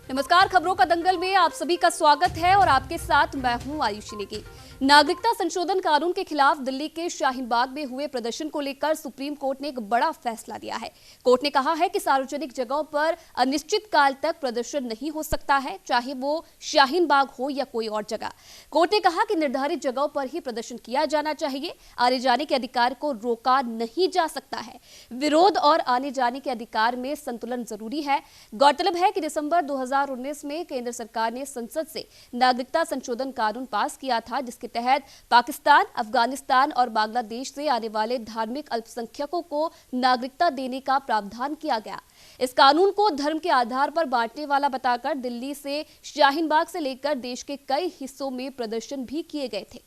नमस्कार, खबरों का दंगल में आप सभी का स्वागत है और आपके साथ मैं हूं आयुषी नेगी। नागरिकता संशोधन कानून के खिलाफ दिल्ली के शाहीन बाग में हुए प्रदर्शन को लेकर सुप्रीम कोर्ट ने एक बड़ा फैसला दिया है। कोर्ट ने कहा है कि सार्वजनिक जगहों पर अनिश्चित काल तक प्रदर्शन नहीं हो सकता है, चाहे वो शाहीन बाग हो या कोई और जगह। कोर्ट ने कहा कि निर्धारित जगहों पर ही प्रदर्शन किया जाना चाहिए। आने जाने के अधिकार को रोका नहीं जा सकता है। विरोध और आने जाने के अधिकार में संतुलन जरूरी है। गौरतलब है कि दिसंबर 2019 में केंद्र सरकार ने संसद से नागरिकता संशोधन कानून पास किया था, जिसके तहत पाकिस्तान, अफगानिस्तान और बांग्लादेश से आने वाले धार्मिक अल्पसंख्यकों को नागरिकता देने का प्रावधान किया गया। इस कानून को धर्म के आधार पर बांटने वाला बताकर दिल्ली से शाहीन बाग से लेकर देश के कई हिस्सों में प्रदर्शन भी किए गए थे।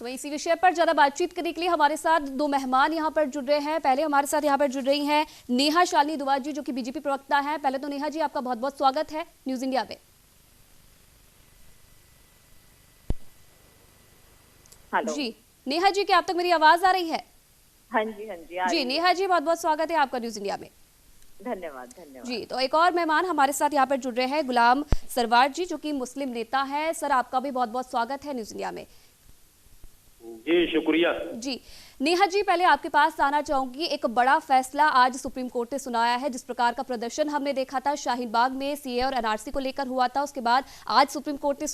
तो इसी विषय पर ज्यादा बातचीत करने के लिए हमारे साथ दो मेहमान यहां पर जुड़ रहे हैं। पहले हमारे साथ यहां पर जुड़ रही हैं नेहा शालिनी दुआ जी, जो कि बीजेपी प्रवक्ता हैं। पहले तो नेहा जी, आपका बहुत बहुत स्वागत है न्यूज इंडिया में। हेलो जी नेहा जी, क्या आप तक मेरी आवाज आ रही है? हाँ जी जी नेहा जी, बहुत बहुत स्वागत है आपका न्यूज इंडिया में। धन्यवाद धन्यवाद जी, तो एक और मेहमान हमारे साथ यहाँ पर जुड़ रहे हैं गुलाम सरवार जी, जो कि मुस्लिम नेता है। सर, आपका भी बहुत बहुत स्वागत है न्यूज इंडिया में। जी शुक्रिया। जी नेहा जी, पहले आपके पास आना चाहूंगी। एक बड़ा फैसला आज सुप्रीम कोर्ट ने सुनाया है। जिस प्रकार का प्रदर्शन हमने देखा था शाहीन बाग में सीए और एनआरसी को लेकर हुआ था, उसके बाद आज सुप्रीम कोर्ट ने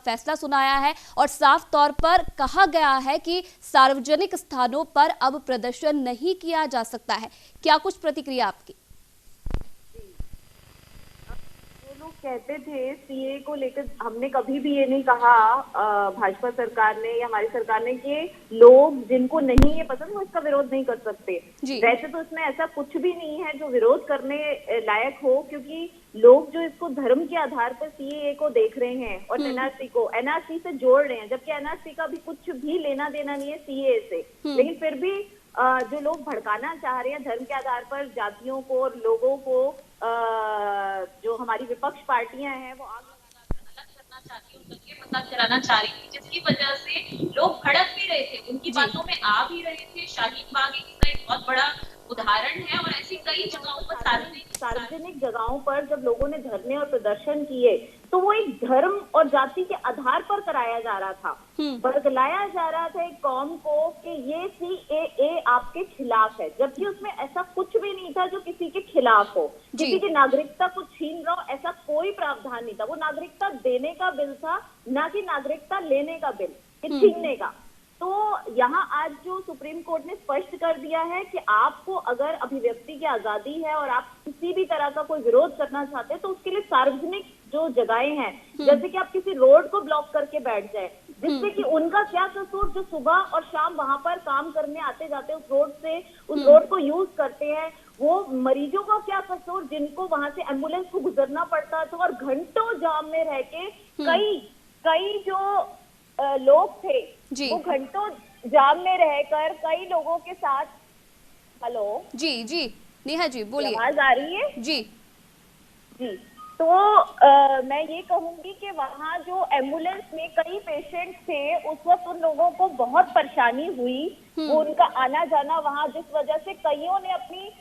फैसला सुनाया है और साफ तौर पर कहा गया है कि सार्वजनिक स्थानों पर अब प्रदर्शन नहीं किया जा सकता है। क्या कुछ प्रतिक्रिया आपकी? कहते थे सीए को लेकर हमने कभी भी ये नहीं कहा, भाजपा सरकार ने या हमारी सरकार ने, कि लोग जिनको नहीं ये पसंद वो इसका विरोध नहीं कर सकते। वैसे तो इसमें ऐसा कुछ भी नहीं है जो विरोध करने लायक हो, क्योंकि लोग जो इसको धर्म के आधार पर सीए को देख रहे हैं और एनआरसी से जोड़ रहे हैं, जबकि एनआरसी का भी कुछ भी लेना देना नहीं है सीए से। लेकिन फिर भी जो लोग भड़काना चाह रहे हैं धर्म के आधार पर जातियों को और लोगों को, जो हमारी विपक्ष पार्टियां हैं, वो आग अलग करना चाहती है, उनके पता चलाना चाह रही थी, जिसकी वजह से लोग भड़क भी रहे थे, उनकी बातों में आ भी रहे थे। शाहीन बाग इसका एक बहुत बड़ा उदाहरण है और ऐसी कई जगहों पर सार्वजनिक जगहों पर जब लोगों ने धरने और प्रदर्शन किए तो वो एक धर्म और जाति के आधार पर कराया जा रहा था, बदलाया जा रहा था एक कौम को कि ये सीएए आपके खिलाफ है, जबकि उसमें ऐसा कुछ भी नहीं था जो किसी के खिलाफ हो, किसी की नागरिकता को छीन रहा हो, ऐसा कोई प्रावधान नहीं था। वो नागरिकता देने का बिल था, ना कि नागरिकता लेने का बिल, छीनने का। तो यहाँ आज जो सुप्रीम कोर्ट ने स्पष्ट कर दिया है कि आपको अगर अभिव्यक्ति की आजादी है और आप किसी भी तरह का कोई विरोध करना चाहते हैं तो उसके लिए सार्वजनिक जो जगहें हैं, जैसे कि आप किसी रोड को ब्लॉक करके बैठ जाए, जिससे कि उनका क्या कसूर, जो सुबह और शाम वहां पर काम करने आते जाते उस रोड को यूज करते हैं, वो मरीजों का क्या कसूर जिनको वहां से एम्बुलेंस को गुजरना पड़ता था और घंटों जाम में रह के कई जो लोग थे वो घंटों जाम में रहकर कई लोगों के साथ। हेलो जी नेहा जी, बोलिए। आवाज आ रही है? जी। तो मैं ये कहूंगी कि वहाँ जो एम्बुलेंस में कई पेशेंट थे, उस वक्त उन लोगों को बहुत परेशानी हुई, वो उनका आना जाना वहाँ, जिस वजह से कईयों ने अपनी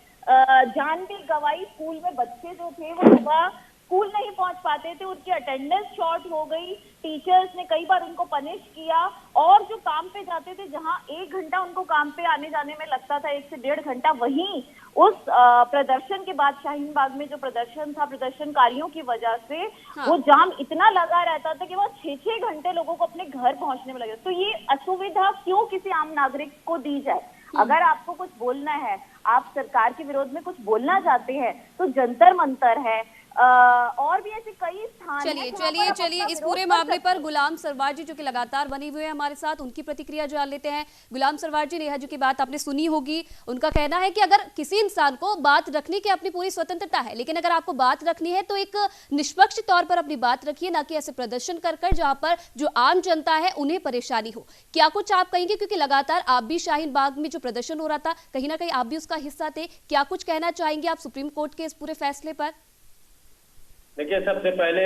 जान भी गंवाई। स्कूल में बच्चे जो थे वो सुबह स्कूल नहीं पहुंच पाते थे, उनकी अटेंडेंस शॉर्ट हो गई, टीचर्स ने कई बार उनको पनिश किया, और जो काम पे जाते थे जहां 1 घंटा उनको काम पे आने जाने में लगता था, 1 से 1.5 घंटा, वहीं उस प्रदर्शन के बाद शाहीन बाग में जो प्रदर्शन था, प्रदर्शनकारियों की वजह से वो जाम इतना लगा रहता था कि वो 6-6 घंटे लोगों को अपने घर पहुंचने में लगे। तो ये असुविधा क्यों किसी आम नागरिक को दी जाए? अगर आपको कुछ बोलना है, आप सरकार के विरोध में कुछ बोलना चाहते हैं, तो जंतर मंतर है, और भी ऐसे कई स्थान चलिए हैं जहाँ चलिए पर आप चलिए अपना इस विरोध पूरे कर मामले सकते पर हैं। गुलाम सरवार जी जो कि लगातार बने हुए हैं हमारे साथ, उनकी प्रतिक्रिया जान लेते हैं। गुलाम सरवार जी, नेहा जी की बात आपने सुनी होगी। उनका कहना है कि अगर किसी इंसान को बात रखने की अपनी पूरी स्वतंत्रता है, लेकिन अगर आपको बात रखनी है तो एक निष्पक्ष तौर पर अपनी बात रखिए, ना कि ऐसे प्रदर्शन कर जहां पर जो आम जनता है उन्हें परेशानी हो। क्या कुछ आप कहेंगे, क्योंकि लगातार आप भी शाहीन बाग में जो प्रदर्शन हो रहा था, कहीं ना कहीं आप भी उसका हिस्सा थे, क्या कुछ कहना चाहेंगे आप सुप्रीम कोर्ट के इस पूरे फैसले पर? देखिए, सबसे पहले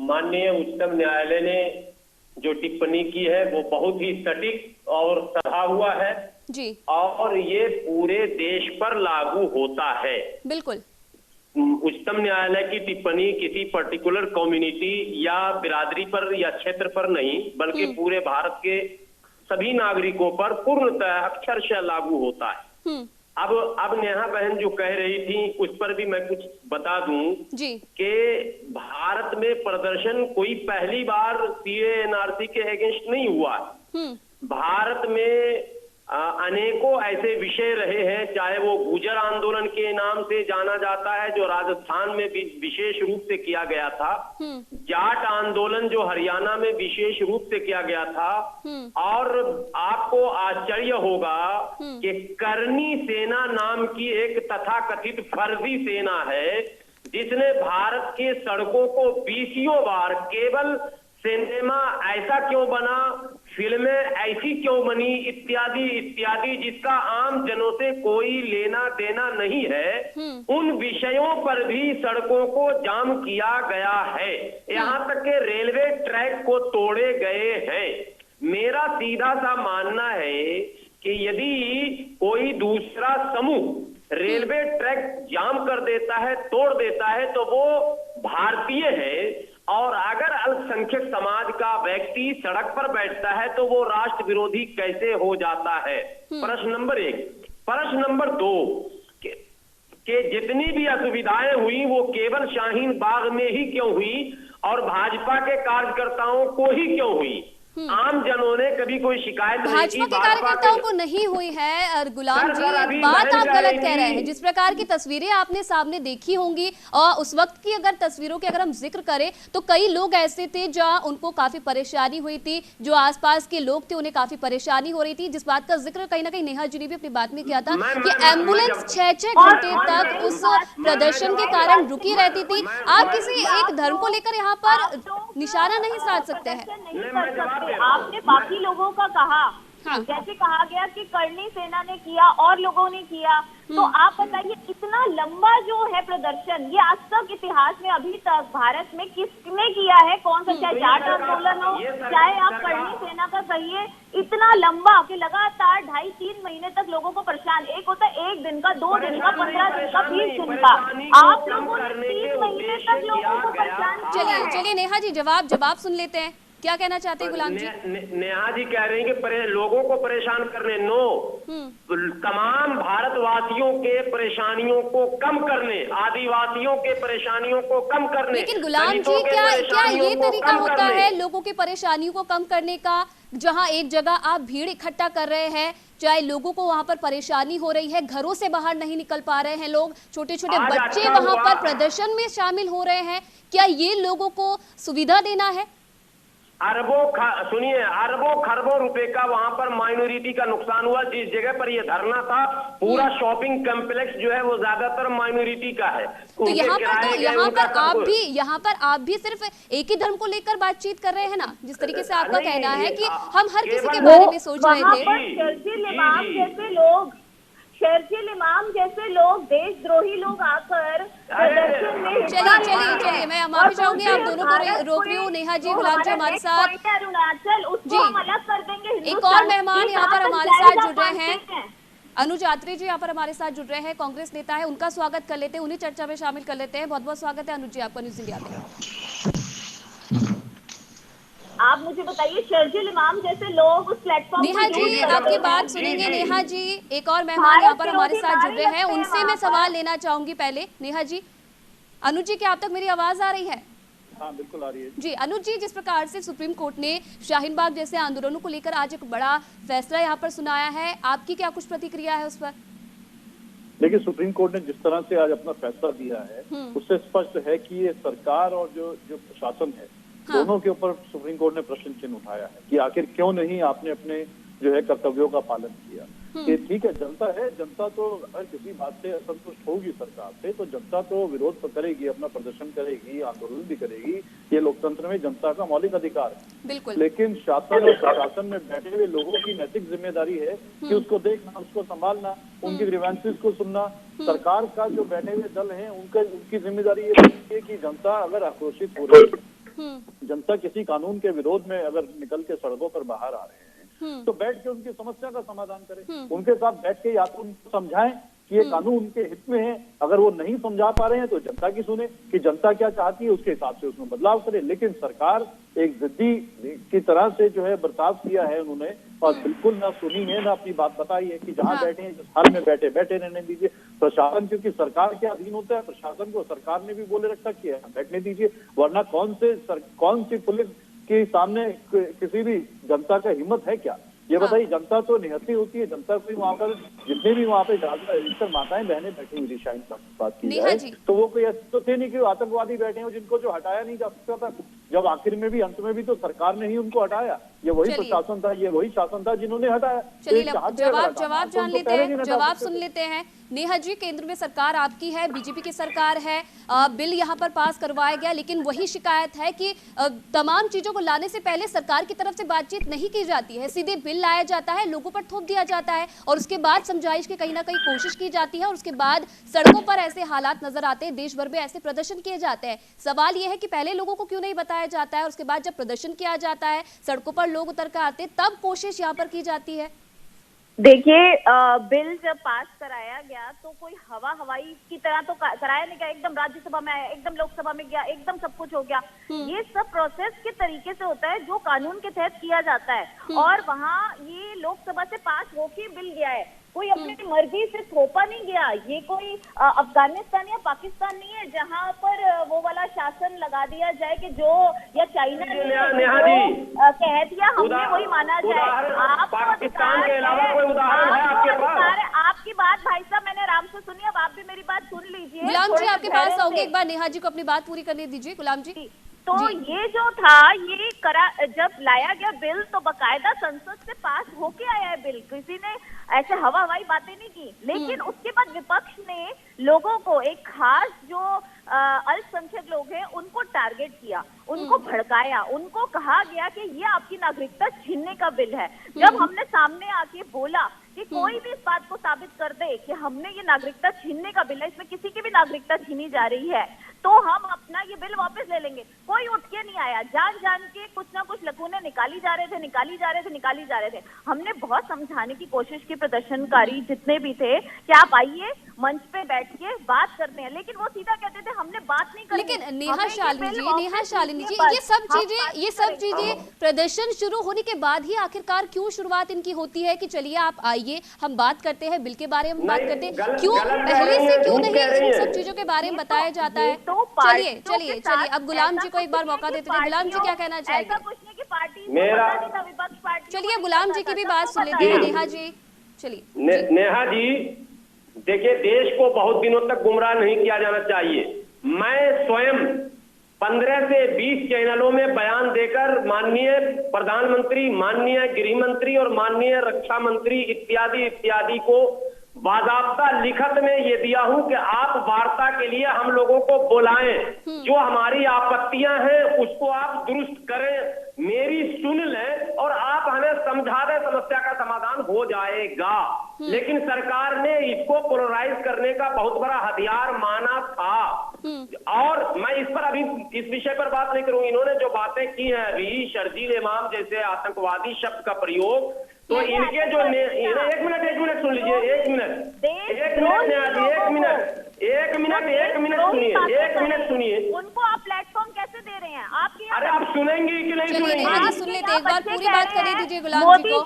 माननीय उच्चतम न्यायालय ने जो टिप्पणी की है वो बहुत ही सटीक और सधा हुआ है जी और ये पूरे देश पर लागू होता है। बिल्कुल। उच्चतम न्यायालय की टिप्पणी किसी पर्टिकुलर कम्युनिटी या बिरादरी पर या क्षेत्र पर नहीं, बल्कि पूरे भारत के सभी नागरिकों पर पूर्णतः अक्षरशः लागू होता है। अब नेहा बहन जो कह रही थी उस पर भी मैं कुछ बता दूं जी कि भारत में प्रदर्शन कोई पहली बार सीए एनआरसी के अगेंस्ट नहीं हुआ। भारत में अनेकों ऐसे विषय रहे हैं, चाहे वो गुर्जर आंदोलन के नाम से जाना जाता है जो राजस्थान में भी विशेष रूप से किया गया था, जाट आंदोलन जो हरियाणा में विशेष रूप से किया गया था, और आपको आश्चर्य होगा कि करनी सेना नाम की एक तथाकथित फर्जी सेना है जिसने भारत के सड़कों को 20 बार, केवल सिनेमा ऐसा क्यों बना, फिल्में ऐसी क्यों बनी, इत्यादि इत्यादि, जिसका आम जनों से कोई लेना देना नहीं है, उन विषयों पर भी सड़कों को जाम किया गया है। यहाँ तक के रेलवे ट्रैक को तोड़े गए हैं। मेरा सीधा सा मानना है कि यदि कोई दूसरा समूह रेलवे ट्रैक जाम कर देता है, तोड़ देता है, तो वो भारतीय है, और अगर अल्पसंख्यक समाज का व्यक्ति सड़क पर बैठता है तो वो राष्ट्र विरोधी कैसे हो जाता है? प्रश्न नंबर 1। प्रश्न नंबर 2 कि जितनी भी असुविधाएं हुई वो केवल शाहीन बाग में ही क्यों हुई और भाजपा के कार्यकर्ताओं को ही क्यों हुई? आम जनों ने कभी कोई शिकायत नहीं की। भाजपा के कार्यकर्ताओं को नहीं हुई है। और गुलाम जी, एक बात आप गलत कह रहे हैं। जिस प्रकार की तस्वीरें आपने सामने देखी होंगी, और उस वक्त की अगर तस्वीरों की अगर हम जिक्र करें तो कई लोग ऐसे थे जहां उनको काफी परेशानी हुई थी, जो आसपास के लोग थे उन्हें काफी परेशानी हो रही थी, जिस बात का जिक्र कहीं ना कहीं नेहा जी ने भी अपनी बात में किया था कि एम्बुलेंस 6-6 घंटे तक उस प्रदर्शन के कारण रुकी रहती थी। आप किसी एक धर्म को लेकर यहाँ पर निशाना नहीं साध सकते हैं। आपने बाकी लोगों का कहा, जैसे कहा गया कि करनी सेना ने किया और लोगों ने किया, तो आप बताइए इतना लंबा जो है प्रदर्शन, ये आज तक इतिहास में अभी तक भारत में किसने किया है? कौन सा, चाहे जाट आंदोलन हो, चाहे आप करनी सेना का कहिए, इतना लंबा कि लगातार 2.5-3 महीने तक लोगों को परेशान, एक होता है 1 दिन का, 2 दिन का, 15 दिन का, 20 दिन का, आप लोगों ने 3 महीने तक लोगों को परेशान किया। चलिए नेहा जी जवाब सुन लेते हैं, क्या कहना चाहते हैं गुलाम जी? नेहा जी कह रहे हैं कि लोगों को परेशान करने, तमाम भारतवासियों के परेशानियों को कम करने, आदिवासियों के परेशानियों को कम करने। लेकिन गुलाम जी, क्या ये तरीका होता है लोगों की परेशानियों को कम करने का, जहां एक जगह आप भीड़ इकट्ठा कर रहे हैं, चाहे लोगों को वहां पर परेशानी हो रही है, घरों से बाहर नहीं निकल पा रहे हैं लोग, छोटे छोटे बच्चे वहां पर प्रदर्शन में शामिल हो रहे हैं, क्या ये लोगों को सुविधा देना है? सुनिए, अरबों खरबों रुपए का वहां पर माइनॉरिटी का नुकसान हुआ। जिस जगह पर ये धरना था, पूरा शॉपिंग कॉम्प्लेक्स जो है वो ज्यादातर माइनॉरिटी का है। तो यहाँ पर आप भी सिर्फ एक ही धर्म को लेकर बातचीत कर रहे हैं ना, जिस तरीके से आपका कहना है कि हम हर किसी के बारे में सोच रहे थे। शर्जील इमाम जैसे लोग, देशद्रोही लोग आकर प्रदर्शन में, चलिए मैं माफी चाहूंगी, आप दोनों को रोक रही हूँ। नेहा जी, गुलाम जी हमारे साथ, अरुणाचल उसको हम अलग कर देंगे। एक और मेहमान यहाँ पर हमारे साथ जुड़ रहे हैं, अनुज यात्री जी यहाँ पर हमारे साथ जुड़ रहे हैं, कांग्रेस नेता है, उनका स्वागत कर लेते हैं, उन्हें चर्चा में शामिल कर लेते हैं। बहुत बहुत स्वागत है अनुज जी आपका न्यूज़ इंडिया में। आप मुझे बताइए, शर्जील इमाम जैसे लोग उस प्लेटफॉर्म, नेहा जी आपकी बात सुनेंगे। नेहा जी, एक और मेहमान यहाँ पर हमारे साथ जुड़ रहे हैं, उनसे मैं सवाल लेना चाहूंगी पहले। नेहा जी, अनुज जी, क्या आप तक मेरी आवाज आ रही है? हाँ, बिल्कुल आ रही है जी। अनुज जी, जिस प्रकार से सुप्रीम कोर्ट ने शाहीन बाग जैसे आंदोलनों को लेकर आज एक बड़ा फैसला यहाँ पर सुनाया है, आपकी क्या कुछ प्रतिक्रिया है उस पर? लेकिन सुप्रीम कोर्ट ने जिस तरह से आज अपना फैसला दिया है उससे स्पष्ट है कि ये सरकार और जो प्रशासन है दोनों के ऊपर सुप्रीम कोर्ट ने प्रश्न चिन्ह उठाया है कि आखिर क्यों नहीं आपने अपने जो है कर्तव्यों का पालन किया। कि ठीक है, जनता है, जनता तो अगर किसी बात से असंतुष्ट होगी सरकार से तो जनता तो विरोध करेगी, अपना प्रदर्शन करेगी, आंदोलन भी करेगी। ये लोकतंत्र में जनता का मौलिक अधिकार है। बिल्कुल। लेकिन शासन और प्रशासन में बैठे हुए लोगों की नैतिक जिम्मेदारी है कि उसको देखना, उसको संभालना, उनकी ग्रीवेंसेस को सुनना। सरकार का जो बैठे हुए दल है उनकी जिम्मेदारी ये है कि जनता अगर आक्रोशित हो रही है, जनता किसी कानून के विरोध में अगर निकल के सड़कों पर बाहर आ रहे हैं तो बैठ के उनकी समस्या का समाधान करें। उनके साथ बैठ के या तो उनको समझाएं कि ये कानून उनके हित में है। अगर वो नहीं समझा पा रहे हैं तो जनता की सुने कि जनता क्या चाहती है, उसके हिसाब से उसमें बदलाव करे। लेकिन सरकार एक जिद्दी की तरह से जो है बर्ताव किया है उन्होंने, और बिल्कुल ना सुनी है ना अपनी बात बताई है कि जहां बैठे हैं जिस हाल में बैठे रहने दीजिए। प्रशासन क्योंकि सरकार के अधीन होता है, प्रशासन को सरकार ने भी बोले रखा कि बैठने दीजिए, वरना कौन सी पुलिस के सामने किसी भी जनता का हिम्मत है क्या? ये बताइए, जनता तो निहत्ती होती है। जनता को वहाँ पर जितने भी वहाँ पे अधिकतर माताएं बहनें बैठी हुई थी, शायद बात की जाए तो वो कोई ऐसे तो थे नहीं कि आतंकवादी बैठे हो जिनको जो हटाया नहीं जा सकता था। जब आखिर में भी अंत में भी तो सरकार ने ही उनको हटाया। ये वही प्रशासन था, ये वही शासन था जिन्होंने हटाया। चलिए जवाब जान लेते हैं, जवाब सुन लेते हैं। नेहा जी, केंद्र में सरकार आपकी है, बीजेपी की सरकार है, बिल यहाँ पर पास करवाया गया, लेकिन वही शिकायत है कि तमाम चीजों को लाने से पहले सरकार की तरफ से बातचीत नहीं की जाती है। सीधे बिल लाया जाता है, लोगों पर थोप दिया जाता है और उसके बाद समझाइश की कहीं ना कहीं कोशिश की जाती है और उसके बाद सड़कों पर ऐसे हालात नजर आते हैं, देश भर में ऐसे प्रदर्शन किए जाते हैं। सवाल यह है कि पहले लोगों को क्यों नहीं बताया जाता है और उसके बाद जब प्रदर्शन किया जाता है, सड़कों पर लोग उतर कर आते, तब कोशिश यहाँ पर की जाती है। देखिए, बिल जब पास कराया गया तो कोई हवाई की तरह तो कराया नहीं गया। एकदम राज्यसभा में आया, एकदम लोकसभा में गया, एकदम सब कुछ हो गया। ये सब प्रोसेस के तरीके से होता है जो कानून के तहत किया जाता है। और वहाँ ये लोकसभा से पास होके बिल गया है, कोई अपनी मर्जी से थोपा नहीं गया। ये कोई अफगानिस्तान या पाकिस्तान नहीं है जहाँ पर वो वाला शासन लगा दिया जाए कि जो या चाइना कह दिया हमने वही माना जाए। पाकिस्तान के अलावा कोई उदाहरण है आपके पास? आपकी बात भाई साहब मैंने आराम से सुनी, अब आप भी मेरी बात सुन लीजिए। गुलाम जी आपके पास आऊंगी, एक बार नेहा जी को अपनी बात पूरी करने दीजिए। गुलाम जी, तो ये जो था ये जब लाया गया बिल तो बकायदा संसद से पास होके आया है बिल, किसी ने ऐसे हवाई बातें नहीं की। लेकिन उसके बाद विपक्ष ने लोगों को, एक खास जो अल्पसंख्यक लोग हैं उनको टारगेट किया, उनको भड़काया, उनको कहा गया कि ये आपकी नागरिकता छीनने का बिल है। जब हमने सामने आके बोला कि कोई भी इस बात को साबित कर दे कि हमने ये नागरिकता छीनने का बिल है, इसमें किसी की भी नागरिकता छीनी जा रही है, तो हम अपना ये बिल वापस ले लेंगे, कोई उठ के नहीं आया। जान के कुछ ना कुछ लकूने निकाली जा रहे थे। हमने बहुत समझाने की कोशिश की प्रदर्शनकारी जितने भी थे कि आप आइए मंच पे बैठ के बात करते हैं, लेकिन वो सीधा कहते थे हमने बात नहीं करनी। लेकिन नेहा शालिनी जी ये सब चीजें प्रदर्शन शुरू होने के बाद ही आखिरकार क्यों शुरुआत इनकी होती है कि चलिए आप आइए हम बात करते हैं, बिल के बारे में बात करते हैं, क्यों पहले से क्यों नहीं इन सब चीजों के बारे में बताया जाता है? चलिए अब गुलाम जी को एक बार मौका देते हैं। गुलाम जी क्या कहना चाहेंगे? चलिए गुलाम जी की भी बात सुन लेते हैं। नेहा जी चलिए। नेहा जी देखिए, देश को बहुत दिनों तक गुमराह नहीं किया जाना चाहिए। मैं स्वयं 15 से 20 चैनलों में बयान देकर माननीय प्रधानमंत्री, माननीय गृह मंत्री और माननीय रक्षा मंत्री इत्यादि को बाकायदा लिखत में ये दिया हूं कि आप वार्ता के लिए हम लोगों को बुलाएं, जो हमारी आपत्तियां हैं उसको आप दुरुस्त करें, मेरी सुन लें और आप हमें समझा दें, समस्या का समाधान हो जाएगा। लेकिन सरकार ने इसको पोलराइज करने का बहुत बड़ा हथियार माना था। और मैं इस पर अभी इस विषय पर बात नहीं करूंगी। इन्होंने जो बातें की हैं अभी, शर्जील इमाम जैसे आतंकवादी शब्द का प्रयोग, तो इनके जो एक मिनट सुन लीजिए, एक मिनट सुनिए। उनको आप प्लेटफॉर्म कैसे दे रहे हैं? आपकी अरे आप सुनेंगी कि नहीं सुनेंगी? सुन लेते, एक बार पूरी बात करने दीजिए गुलाम जी को।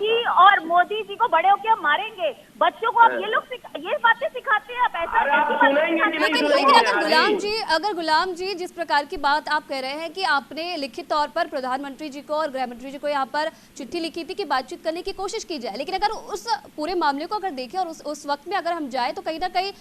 मोदी जी को बड़े होकर हम मारेंगे। बच्चों को आप ये बातें सिखाते हैं, आप ऐसा लेकिन अगर गुलाम जी जिस प्रकार की बात आप कह रहे हैं कि आपने लिखित तौर पर प्रधानमंत्री जी को और गृह मंत्री जी को यहाँ पर चिट्ठी लिखी थी कि बातचीत करने की कोशिश की जाए, लेकिन अगर उस पूरे मामले को अगर देखें और उस वक्त में अगर हम जाए तो कहीं ना कहीं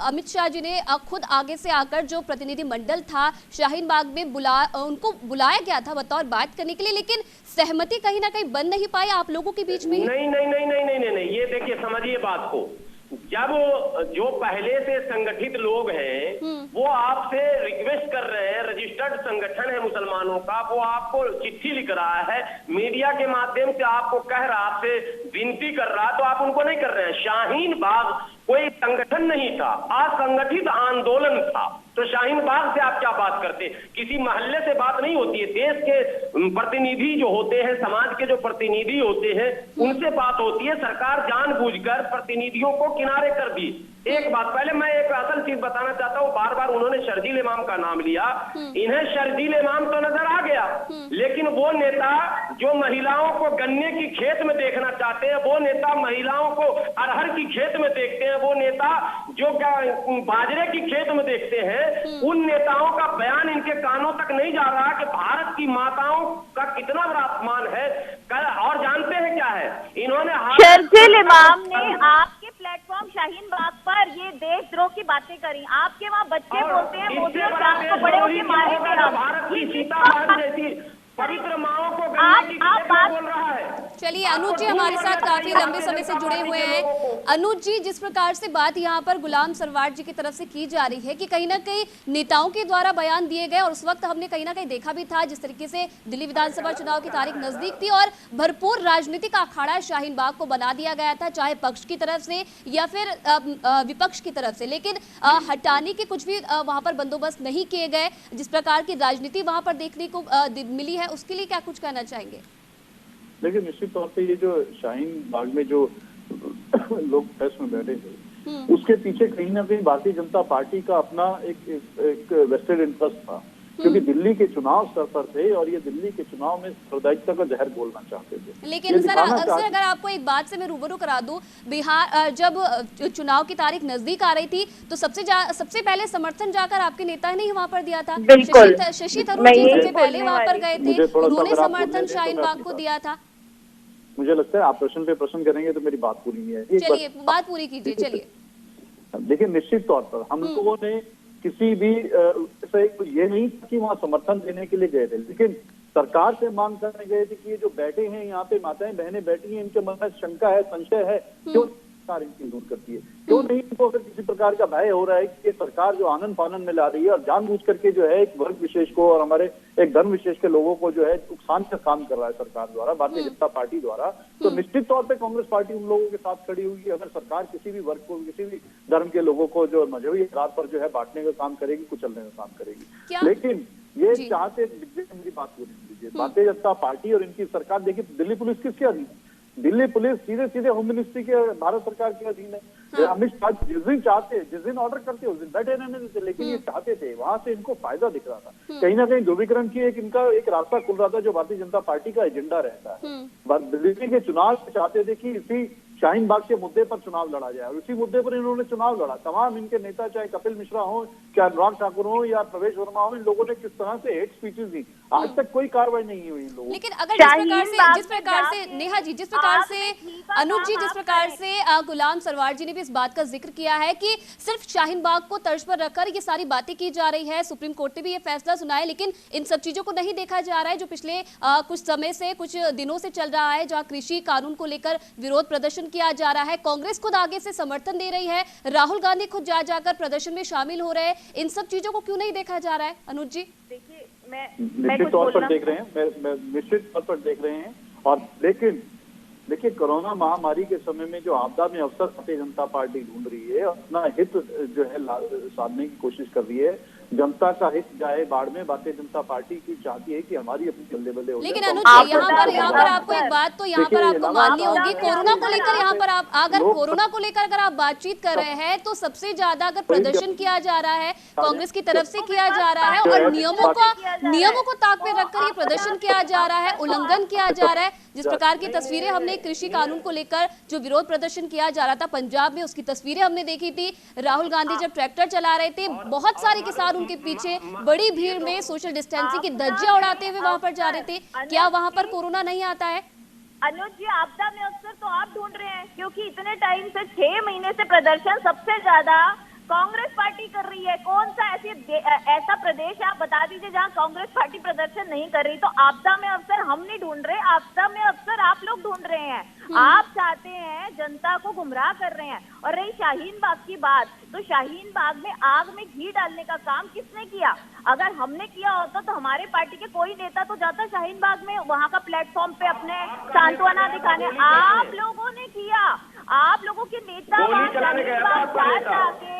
अमित शाह जी ने खुद आगे से आकर जो प्रतिनिधि मंडल था शाहीन बाग में उनको बुलाया गया था बतौर बात करने के लिए, लेकिन सहमति कहीं ना कहीं बन नहीं पाई आप लोगों के बीच में। नहीं, ये देखिए समझिए बात को, जब जो पहले से संगठित लोग हैं वो आपसे रिक्वेस्ट कर रहे हैं, रजिस्टर्ड संगठन है मुसलमानों का, वो आपको चिट्ठी लिख रहा है, मीडिया के माध्यम से आपको कह रहा, आपसे विनती कर रहा, तो आप उनको नहीं कर रहे हैं। शाहीन बाग कोई संगठन नहीं था, असंगठित आंदोलन था, तो शाहीन बाग से आप क्या बात करते? किसी मोहल्ले से बात नहीं होती है। देश के प्रतिनिधि जो होते हैं, समाज के जो प्रतिनिधि होते हैं, उनसे बात होती है। सरकार जानबूझकर प्रतिनिधियों को किनारे कर दी। एक बात पहले मैं एक असल चीज बताना चाहता हूँ, बार बार उन्होंने शर्जील इमाम का नाम लिया, इन्हें शर्जील इमाम तो नजर आ गया, लेकिन वो नेता जो महिलाओं को गन्ने की खेत में देखना चाहते हैं, वो नेता महिलाओं को अरहर की खेत में देखते हैं, वो नेता जो बाजरे की खेत में देखते हैं, उन नेताओं का बयान इनके कानों तक नहीं जा रहा कि भारत की माताओं का कितना बड़ा अपमान है। और जानते हैं क्या है, इन्होंने शर्जील इमाम ने आपके प्लेटफॉर्म शाहीन बाग पर ये देशद्रोह की बातें करी। आपके वहाँ बच्चे बोलते हैं मोदी और ट्रंप को बड़े होकर मारे थे। भारत की सीता जैसी पवित्र माओं को बोल रहा है। चलिए अनुज जी हमारे साथ काफी लंबे समय से जुड़े हुए हैं। अनुज जी, जिस प्रकार से बात यहाँ पर गुलाम सरवार जी की तरफ से की जा रही है कि कहीं ना कहीं नेताओं के द्वारा बयान दिए गए, और उस वक्त हमने कहीं ना कहीं देखा भी था जिस तरीके से दिल्ली विधानसभा चुनाव की तारीख नजदीक थी और भरपूर राजनीतिक अखाड़ा शाहीन बाग को बना दिया गया था, चाहे पक्ष की तरफ से या फिर विपक्ष की तरफ से, लेकिन हटाने के कुछ भी वहां पर बंदोबस्त नहीं किए गए। जिस प्रकार की राजनीति वहां पर देखने को मिली है, उसके लिए क्या कुछ कहना चाहेंगे? देखिए, निश्चित तौर पे ये जो शाहीन बाग में जो लोग प्रेस में बैठे थे, उसके पीछे कहीं ना कहीं भारतीय जनता पार्टी का अपना एक वेस्टेड इंटरेस्ट था, क्योंकि दिल्ली के चुनाव स्तर पर थे और ये दिल्ली के चुनाव में सांप्रदायिकता का जहर बोलना चाहते थे। लेकिन सर अगर आपको एक बात से मैं रूबरू करा दूं, बिहार जब चुनाव की तारीख नजदीक आ रही थी तो सबसे पहले समर्थन जाकर आपके नेता ने ही वहां पर दिया था। शशि थरूर जी सबसे पहले वहां पर गए थे, उन्होंने समर्थन शाहीन बाग को दिया था। मुझे लगता है आप प्रश्न पे प्रश्न करेंगे तो मेरी बात पूरी नहीं है। चलिए बात पूरी कीजिए। चलिए देखिए, निश्चित तौर पर हम लोगों ने किसी भी ये नहीं कि वहाँ समर्थन देने के लिए गए थे, लेकिन सरकार से मांग करने गए थे कि ये जो बैठे हैं यहाँ पे माताएं बहनें बैठी हैं, इनके मन में शंका है, संशय है, क्यों सरकार इनकी दूर करती है? क्यों नहीं इनको अगर किसी प्रकार का भय हो रहा है कि ये सरकार जो आनंद फानन में ला रही है और जानबूझ करके जो है एक वर्ग विशेष को और हमारे एक धर्म विशेष के लोगों को जो है नुकसान का काम कर रहा है सरकार द्वारा, भारतीय जनता पार्टी द्वारा, तो निश्चित तौर पे कांग्रेस पार्टी उन लोगों के साथ खड़ी हुई। अगर सरकार किसी भी वर्ग को, किसी भी धर्म के लोगों को जो मजहबी आधार पर जो है बांटने का काम करेगी, कुचलने का काम करेगी, लेकिन ये चाहते, मेरी बात पूरी कीजिए, भारतीय जनता पार्टी और इनकी सरकार, देखिए दिल्ली पुलिस किसके अधीन है? दिल्ली पुलिस सीधे होम मिनिस्ट्री के, भारत सरकार के अधीन है। अमित शाह जिस दिन चाहते, जिस दिन ऑर्डर करते उस दिन बैठे रहने देते, लेकिन ये चाहते थे, वहां से इनको फायदा दिख रहा था, कहीं ना कहीं ध्रुवीकरण की इनका एक रास्ता खुल रहा था जो भारतीय जनता पार्टी का एजेंडा रहता है। दिल्ली के चुनाव चाहते थे कि इसी शाहीन बाग के मुद्दे पर चुनाव लड़ा जाए, और उसी मुद्दे पर इन्होंने चुनाव लड़ा। तमाम इनके नेता, चाहे कपिल मिश्रा हो, चाहे अनुराग ठाकुर हो या प्रवेश वर्मा हो, इन लोगों ने किस तरह से हेट स्पीचेस दी, आज तक कोई कार्रवाई नहीं हुई इन लोगों। लेकिन अगर जिस प्रकार से नेहा जी, जिस प्रकार से अनुज जी, जिस प्रकार से गुलाम सरवार जी ने भी इस बात का जिक्र किया है कि सिर्फ शाहीन बाग को तर्ज पर रखकर ये सारी बातें की जा रही है, सुप्रीम कोर्ट ने भी ये फैसला सुना है, लेकिन इन सब चीजों को नहीं देखा जा रहा है जो पिछले कुछ समय से, कुछ दिनों से चल रहा है, जहां कृषि कानून को लेकर विरोध प्रदर्शन किया जा रहा है, कांग्रेस खुद आगे से समर्थन दे रही है, राहुल गांधी खुद जाकर प्रदर्शन में शामिल हो रहे हैं, इन सब चीजों को क्यों नहीं देखा जा रहा है? अनुज जी देखिए, मैं निश्चित तौर पर देख रहे हैं, निश्चित तौर पर देख रहे हैं, और लेकिन देखिए कोरोना महामारी के समय में जो आपदा में अवसर भारतीय जनता पार्टी ढूंढ रही है, अपना हित जो है साधने की कोशिश कर रही है, जनता का हित जाए बाढ़ में, भारतीय जनता पार्टी की चाहती है कि हमारी अपनी बल्ले बल्ले हो। लेकिन अनुज जी यहाँ पर आपको एक बात तो यहाँ पर आपको माननी होगी, कोरोना को लेकर यहाँ पर आप अगर कोरोना को लेकर अगर आप बातचीत कर रहे हैं तो सबसे ज्यादा अगर प्रदर्शन किया जा रहा है कांग्रेस की तरफ से किया जा रहा है और नियमों को ताक पे रखकर ये प्रदर्शन किया जा रहा है, उल्लंघन किया जा रहा है, जिस प्रकार की तस्वीरें हमने कृषि कानून को लेकर जो विरोध प्रदर्शन किया जा रहा था पंजाब में, उसकी तस्वीरें हमने देखी थी। राहुल गांधी जब ट्रैक्टर चला रहे थे, बहुत सारे किसान उनके पीछे बड़ी भीड़ में सोशल डिस्टेंसिंग की धज्जियां उड़ाते हुए वहां पर जा रहे थे। क्या वहां पर कोरोना नहीं आता है? अनुज जी, आपदा में अक्सर तो आप ढूंढ रहे हैं, क्योंकि इतने टाइम से 6 महीने से प्रदर्शन सबसे ज्यादा कांग्रेस पार्टी कर रही है। कौन सा ऐसा प्रदेश है आप बता दीजिए जहां कांग्रेस पार्टी प्रदर्शन नहीं कर रही। तो आपदा में अवसर हम नहीं ढूंढ रहे, आपदा में अवसर आप लोग ढूंढ रहे हैं। आप चाहते हैं, जनता को गुमराह कर रहे हैं। और रही शाहीन बाग की बात, तो शाहीन बाग में आग में घी डालने का काम किसने किया? अगर हमने किया होता तो हमारे पार्टी के कोई नेता तो जाता शाहीन बाग में, वहां का प्लेटफॉर्म पे अपने सांत्वना दिखाने। आप लोगों ने किया, आप लोगों के नेता जाके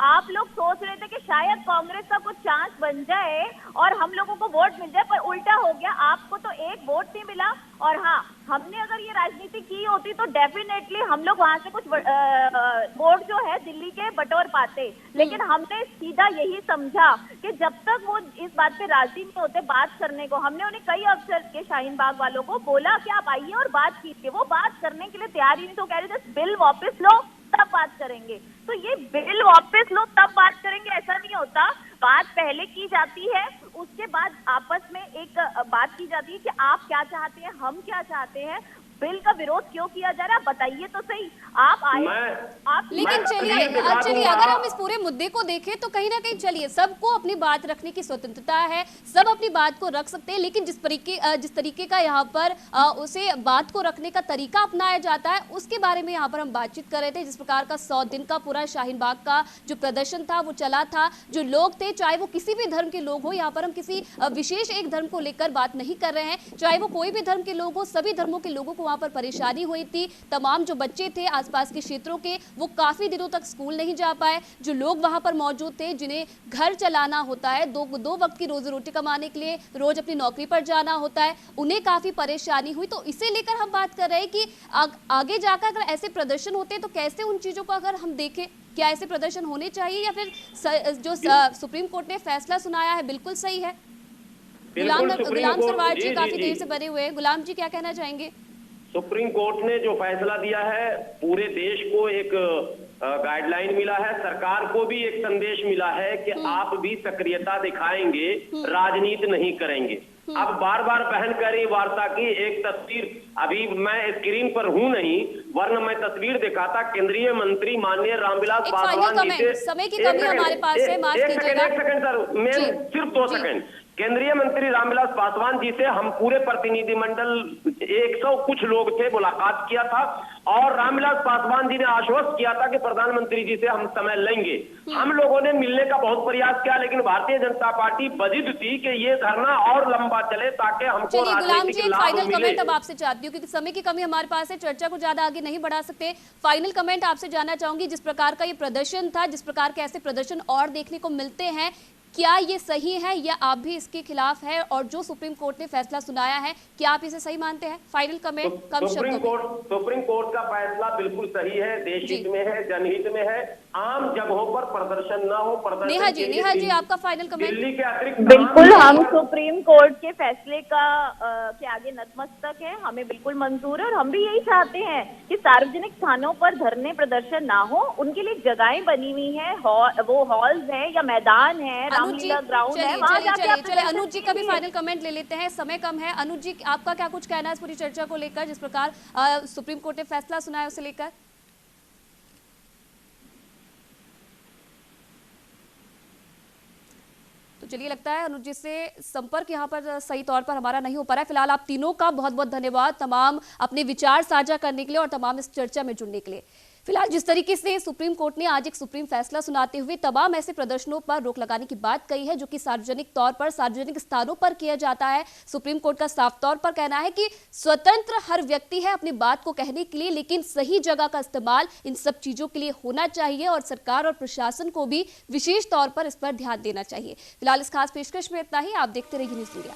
आप लोग सोच रहे थे कि शायद कांग्रेस का कुछ चांस बन जाए और हम लोगों को वोट मिल जाए, पर उल्टा हो गया। आपको तो एक वोट नहीं मिला। और हाँ, हमने अगर ये राजनीति की होती तो डेफिनेटली हम लोग वहां से कुछ वोट जो है दिल्ली के बटोर पाते। लेकिन हमने सीधा यही समझा कि जब तक वो इस बात पे राजी नहीं होते बात करने को, हमने उन्हें कई अवसर के शाहीन बाग वालों को बोला कि आप आइए और बात कीजिए। वो बात करने के लिए तैयार ही नहीं। तो कह रहे थे बिल वापस लो तब बात करेंगे। तो ये बिल वापस लो तब बात करेंगे, ऐसा नहीं होता। बात पहले की जाती है, उसके बाद आपस में एक बात की जाती है कि आप क्या चाहते हैं, हम क्या चाहते हैं। बिल का विरोध क्यों किया जा रहा है बताइए तो सही। आप आए आप, लेकिन चलिए अगर हम इस पूरे मुद्दे को देखें तो कहीं ना कहीं चलिए सबको अपनी बात रखने की स्वतंत्रता है, सब अपनी बात को रख सकते हैं। लेकिन जिस तरीके का यहाँ पर उसे बात को रखने का तरीका अपनाया जाता है, उसके बारे में यहाँ पर हम बातचीत कर रहे थे। जिस प्रकार का 100 दिन का पूरा शाहीन बाग का जो प्रदर्शन था वो चला था, जो लोग थे चाहे वो किसी भी धर्म के लोग हो, यहाँ पर हम किसी विशेष एक धर्म को लेकर बात नहीं कर रहे हैं, चाहे वो कोई भी धर्म के लोग हो, सभी धर्मों के लोगों को वहां पर परेशानी हुई थी। तमाम जो बच्चे थे आसपास के क्षेत्रों के, वो काफी दिनों तक स्कूल नहीं जा पाए। जो लोग वहां पर मौजूद थे, जिन्हें घर चलाना होता है, दो वक्त की रोजी रोटी कमाने के लिए रोज अपनी नौकरी पर जाना होता है, उन्हें काफी परेशानी हुई। तो इसे लेकर हम बात कर रहे हैं कि आगे जाकर अगर ऐसे प्रदर्शन होते हैं तो कैसे उन चीजों को अगर हम देखें, क्या ऐसे प्रदर्शन होने चाहिए या फिर जो सुप्रीम कोर्ट ने फैसला सुनाया है बिल्कुल सही है? गुलाम सरवार जी काफी देर से बने हुए हैं। गुलाम जी क्या कहना चाहेंगे? सुप्रीम कोर्ट ने जो फैसला दिया है, पूरे देश को एक गाइडलाइन मिला है, सरकार को भी एक संदेश मिला है कि आप भी सक्रियता दिखाएंगे, राजनीति नहीं करेंगे। अब बार बार बहन कह रही वार्ता की एक तस्वीर, अभी मैं स्क्रीन पर हूं नहीं, वरना मैं तस्वीर दिखाता। केंद्रीय मंत्री माननीय रामविलास पासवान जी से, समय की कमी हमारे पास है, माफ कीजिएगा। एक सेकंड सर, मैं सिर्फ 2 सेकंड। केंद्रीय मंत्री रामविलास पासवान जी से हम पूरे प्रतिनिधिमंडल 100 कुछ लोग थे, मुलाकात किया था और रामविलास पासवान जी ने आश्वस्त किया था कि प्रधानमंत्री जी से हम समय लेंगे। हम लोगों ने मिलने का बहुत प्रयास किया, लेकिन भारतीय जनता पार्टी बजिद थी कि ये धरना और लंबा चले ताकि हमको राजनीतिक लाभ मिले। फाइनल कमेंट अब आपसे चाहती हूँ क्योंकि समय की कमी हमारे पास है, चर्चा को ज्यादा आगे नहीं बढ़ा सकते। फाइनल कमेंट आपसे जानना चाहूंगी, जिस प्रकार का ये प्रदर्शन था, जिस प्रकार के ऐसे प्रदर्शन और देखने को मिलते हैं, क्या ये सही है या आप भी इसके खिलाफ है? और जो सुप्रीम कोर्ट ने फैसला सुनाया है, क्या आप इसे सही मानते हैं? फाइनल कमेंट कम शब्दों में। सुप्रीम कोर्ट का फैसला बिल्कुल सही है, देश हित में है, जनहित में है। आम जगहों पर प्रदर्शन ना हो। प्रदर्शन नेहा जी आपका फाइनल कमेंट। दिल्ली के अतिरिक्त बिल्कुल हम सुप्रीम कोर्ट के फैसले के आगे नतमस्तक है, हमें बिल्कुल मंजूर है। और हम भी यही चाहते हैं कि सार्वजनिक स्थानों पर धरने प्रदर्शन ना हो, उनके लिए जगहें बनी हुई है, वो हॉल्स है या मैदान है, रामलीला ग्राउंड है, वहां जाके। चलिए अनुज जी का भी फाइनल कमेंट ले लेते हैं, समय कम है। अनुज जी आपका क्या कुछ कहना है इस पूरी चर्चा को लेकर, जिस प्रकार सुप्रीम कोर्ट ने फैसला सुनाया उसे लेकर? तो चलिए लगता है अनुज जी से संपर्क यहाँ पर सही तौर पर हमारा नहीं हो पा रहा है। फिलहाल आप तीनों का बहुत बहुत धन्यवाद, तमाम अपने विचार साझा करने के लिए और तमाम इस चर्चा में जुड़ने के लिए। फिलहाल जिस तरीके से सुप्रीम कोर्ट ने आज एक सुप्रीम फैसला सुनाते हुए तमाम ऐसे प्रदर्शनों पर रोक लगाने की बात कही है जो कि सार्वजनिक तौर पर सार्वजनिक स्थानों पर किया जाता है, सुप्रीम कोर्ट का साफ तौर पर कहना है कि स्वतंत्र हर व्यक्ति है अपनी बात को कहने के लिए, लेकिन सही जगह का इस्तेमाल इन सब चीजों के लिए होना चाहिए और सरकार और प्रशासन को भी विशेष तौर पर इस पर ध्यान देना चाहिए। फिलहाल इस खास पेशकश में इतना ही। आप देखते रहिए न्यूज़ इंडिया।